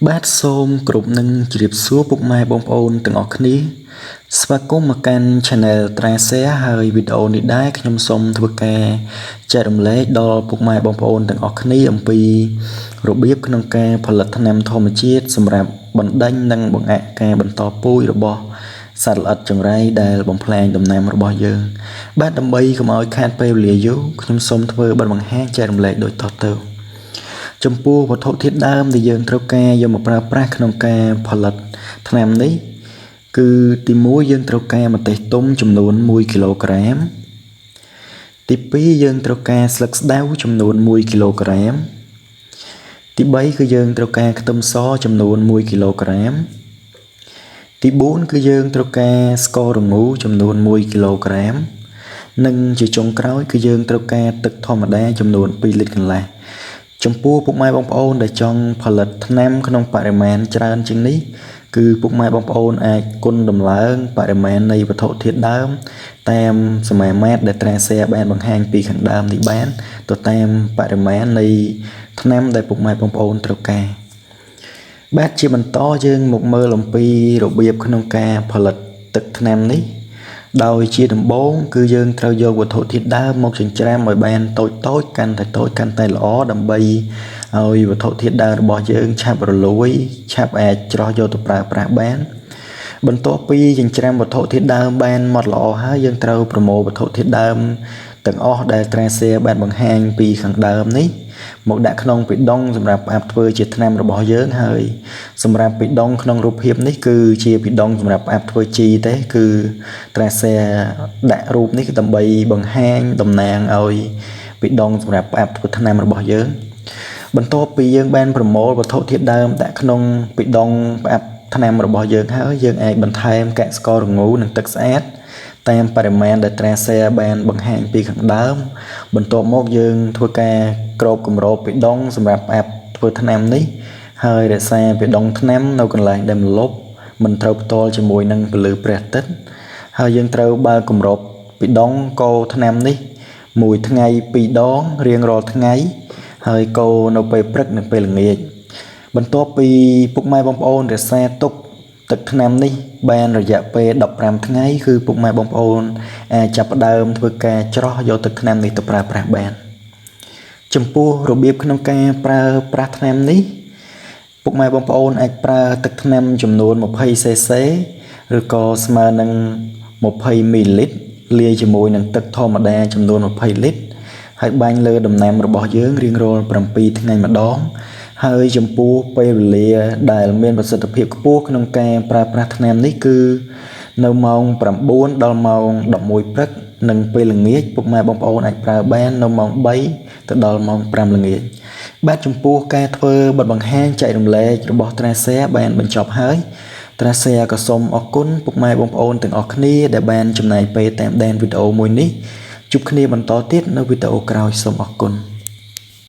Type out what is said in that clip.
បាទសូមគោរពនឹងជម្រាបសួរពុកម៉ែបងប្អូនទាំងអស់គ្នាស្វាគមន៍មកកាន់ Channel ត្រាសែហើយវីដេអូនេះដែរខ្ញុំសូមធ្វើការចែករំលែកដល់ពុកម៉ែបងប្អូនទាំងអស់គ្នាអំពីរបៀបក្នុងការផលិតថ្នាំធម្មជាតិសម្រាប់បណ្ដេញនិងបង្អាក់ការបន្តពូជរបស់សត្វល្អិតចង្រៃដែលបំផ្លាញដំណាំរបស់យើងបាទដើម្បីកុំឲ្យខាតពេលវេលាយូរខ្ញុំសូមធ្វើបទបង្ហាញចែករំលែកដូចតទៅចំពោះវត្ថុធាតុដើមដែលយើងត្រូវការយកមកប្រើប្រាស់ក្នុងការផលិតថ្នាំនេះគឺទី1យើងត្រូវការម្ទេសទុំចំនួន1គីឡូក្រាមទី2យើងត្រូវការស្លឹកស្តៅចំនួន1គីឡូក្រាមទី3គឺយើងត្រូវការខ្ទឹមសចំនួន1គីឡូក្រាមទី4គឺយើងត្រូវការស្កររងូចំនួន1គីឡូក្រាមនិងជាចុងក្រោយគឺយើងត្រូវការទឹកធម្មតាចំនួន2លីត្រកន្លះចំពោះពុកម៉ែបងប្អូនដែលចង់ផលិតថ្នាំក្នុងបរិមាណច្រើនជាងនេះគឺពុកម៉ែបងប្អូនអាចគុណដំឡើងបរិមាណនៃវត្ថុធាតុដើមតាមសមាមាត្រដែលត្រាសែបានបង្ហាញពីខាងដើមនេះបានទៅតាមបរិមាណនៃថ្នាំដែលពុកម៉ែបងប្អូនត្រូវការបាទជាបន្តយើងមកមើលអំពីរបៀបក្នុងការផលិតទឹកថ្នាំនេះដោយជាដំបូងគឺយើងត្រូវយកវត្ថុធាតុដើមមកចិញ្ច្រាំឲ្យបានតូចកាន់តែល្អដើម្បីឲ្យវត្ថុធាតុដើមរបស់យើងឆាប់រលួយឆាប់អាចច្រោះយកទៅប្រើប្រាស់បានបន្ទាប់ពីចិញ្ច្រាំវត្ថុធាតុដើមបានម៉ត់ល្អហើយយើងត្រូវប្រមូលវត្ថុធាតុដើមទាំងអស់ដែលត្រាសែបានបង្ហាញពីខាងដើមនេះមកដាក់ក្នុងប៊ីដុងសម្រាប់ផ្អាប់ធ្វើជាថ្នាំរបស់យើងហើយសម្រាប់ប៊ីដុងក្នុងរូបភាពនេះគឺជាប៊ីដុងសម្រាប់ផ្អាប់ធ្វើជីទេគឺត្រាសែដាក់រូបនេះគឺដើម្បីបង្ហាញតំណាងឲ្យប៊ីដុងសម្រាប់ផ្អាប់ធ្វើថ្នាំរបស់យើងបន្ទាប់ពីយើងបានប្រមូលវត្ថុធាតុដើមដាក់ក្នុងប៊ីដុងផ្អាប់ថ្នាំរបស់យើងហើយយើងអាចបន្ថែមកស្កររងូនិងទឹកស្អាតតាមបរិមាណដែលត្រាសែបានបង្ហាញពីខាងដើមបន្ទាប់មកយើងធ្វើការគ្របគម្របប៊ីដុងសម្រាប់ផ្អាប់ធ្វើថ្នាំនេះហើយរក្សាប៊ីដុងថ្នាំនៅកន្លែងដែលម្លប់មិនត្រូវផ្ទាល់ជាមួយនឹងពន្លឺព្រះអាទិត្យហើយយើងត្រូវបើកគម្របប៊ីដុងកូរថ្នាំនេះមួយថ្ងៃ2ដងរៀងរាល់ថ្ងៃហើយកូរនៅពេលព្រឹកនិងពេលល្ងាចបន្ទាប់ពីពុកម៉ែបងប្អូនរក្សាទុកទឹកថ្នាំនេះបានរយៈពេល15ថ្ងៃគឺពុកម៉ែបងប្អូនអាចចាប់ផ្ដើមធ្វើការច្រោះយកទឹកថ្នាំនេះទៅប្រើប្រាស់បានចំពោះរបៀបក្នុងការប្រើប្រាស់ថ្នាំនេះពុកម៉ែបងប្អូនអាចប្រើទឹកថ្នាំចំនួន 20cc ឬក៏ស្មើនឹង20 ml លាយជាមួយនឹងទឹកធម្មតាចំនួន20លីត្រហើយបាញ់លើដំណាំរបស់យើងរៀងរាល់7ថ្ងៃម្ដងហើយចំពោះពេលវេលាដែលមានប្រសិទ្ធភាពខ្ពស់ក្នុងការប្រើប្រាស់ថ្នាំនេះគឺនៅម៉ោង9ដល់ម៉ោង11ព្រឹកនិងពេលល្ងាចពុកម៉ែបងប្អូនអាចប្រើបាននៅម៉ោង3ទៅដល់ម៉ោង5ល្ងាចបាទចំពោះការធ្វើបទបង្ហាញចែករំលែករបស់ត្រាសែបានបញ្ចប់ហើយត្រាសែក៏សូមអរគុណពុកម៉ែបងប្អូនទាំងអស់គ្នាដែលបានចំណាយពេលតាមដានវីដេអូមួយនេះជួបគ្នាបន្តទៀតនៅវីដេអូក្រោយសូមអរគុណ